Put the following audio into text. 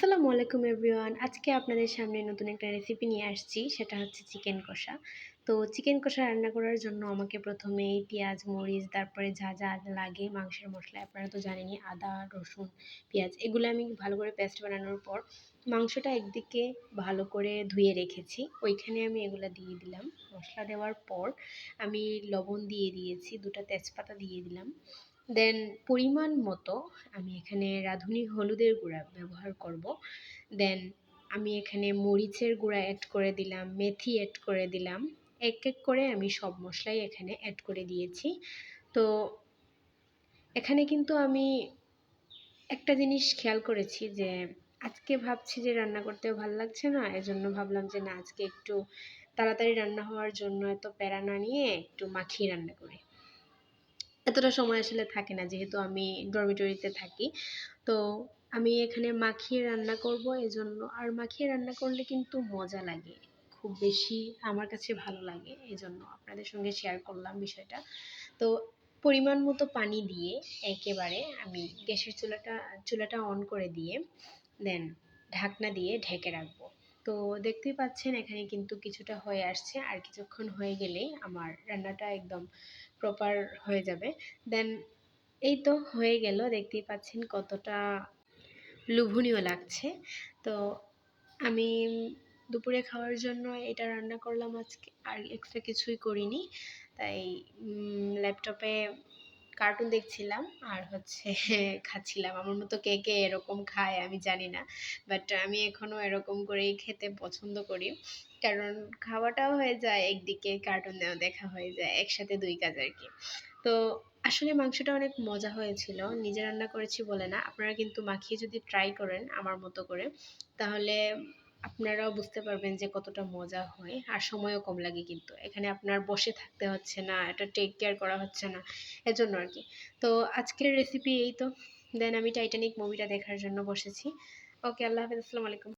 আসসালামু আলাইকুম এভরিওয়ান। আজকে আপনাদের সামনে নতুন একটা রেসিপি নিয়ে আসছি। সেটা হচ্ছে চিকেন কষা। তো চিকেন কষা রান্না করার জন্য আমাকে প্রথমেই পেঁয়াজ, মরিচ, তারপরে যা যা লাগে মাংসের মশলা আপনারা তো জানেনই, আদা, রসুন, পেঁয়াজ এগুলো আমি ভালো করে পেস্ট বানানোর পর মাংসটা একদিকে ভালো করে ধুয়ে রেখেছি। ওইখানে আমি এগুলো দিয়ে দিলাম। মশলা দেওয়ার পর আমি লবণ দিয়ে দিয়েছি, 2টা তেজপাতা দিয়ে দিলাম। দেন পরিমাণ মতো আমি এখানে রাঁধুনি হলুদের গুঁড়া ব্যবহার করব। দেন আমি এখানে মরিচের গুঁড়া অ্যাড করে দিলাম, মেথি অ্যাড করে দিলাম। এক এক করে আমি সব মশলাই এখানে অ্যাড করে দিয়েছি। তো এখানে কিন্তু আমি একটা জিনিস খেয়াল করেছি যে আজকে ভাবছি যে রান্না করতেও ভালো লাগছে না, এজন্য ভাবলাম যে না, আজকে একটু তাড়াতাড়ি রান্না হওয়ার জন্য এত প্যারা না নিয়ে একটু মাখিয়ে রান্না করি। এতটা সময় আসলে থাকে না, যেহেতু আমি ডরমিটরিতে থাকি। তো আমি এখানে মাখিয়ে রান্না করব এজন্য। আর মাখিয়ে রান্না করলে কিন্তু মজা লাগে, খুব বেশি আমার কাছে ভালো লাগে, এজন্য আপনাদের সঙ্গে শেয়ার করলাম বিষয়টা। তো পরিমাণ মতো পানি দিয়ে একেবারে আমি গ্যাসের চুলাটা অন করে দিয়ে দেন ঢাকনা দিয়ে ঢেকে রাখবো। তো দেখতেই পাচ্ছেন এখানে কিন্তু কিছুটা হয়ে আসছে, আর কিছুক্ষণ হয়ে গেলেই আমার রান্নাটা একদম প্রপার হয়ে যাবে। দেন এই তো হয়ে গেল, দেখতেই পাচ্ছেন কতটা লোভনীয় লাগছে। তো আমি দুপুরে খাওয়ার জন্য এটা রান্না করলাম আজকে, আর এক্সট্রা কিছুই করিনি। তাই ল্যাপটপে কার্টুন দেখছিলাম আর হচ্ছে খাচ্ছিলাম। আমার মতো কে কে এরকম খায় আমি জানি না, বাট আমি এখনও এরকম করেই খেতে পছন্দ করি। কারণ খাওয়াটাও হয়ে যায়, একদিকে কার্টুনও দেখা হয়ে যায়, একসাথে দুই কাজ আর কি। তো আসলে মাংসটা অনেক মজা হয়েছিল, নিজে রান্না করেছি বলে না। আপনারা কিন্তু মাখিয়ে যদি ট্রাই করেন আমার মতো করে, তাহলে আপনারাও বুঝতে পারবেন যে কতটা মজা হয়। আর সময়ও কম লাগে, কিন্তু এখানে আপনার বসে থাকতে হচ্ছে না, এটা টেক কেয়ার করা হচ্ছে না, এজন্য আর কি। তো আজকের রেসিপি এই তো। দেন আমি টাইটানিক মুভিটা দেখার জন্য বসেছি। ওকে, আল্লাহ হাফেজ, আসসালামু আলাইকুম।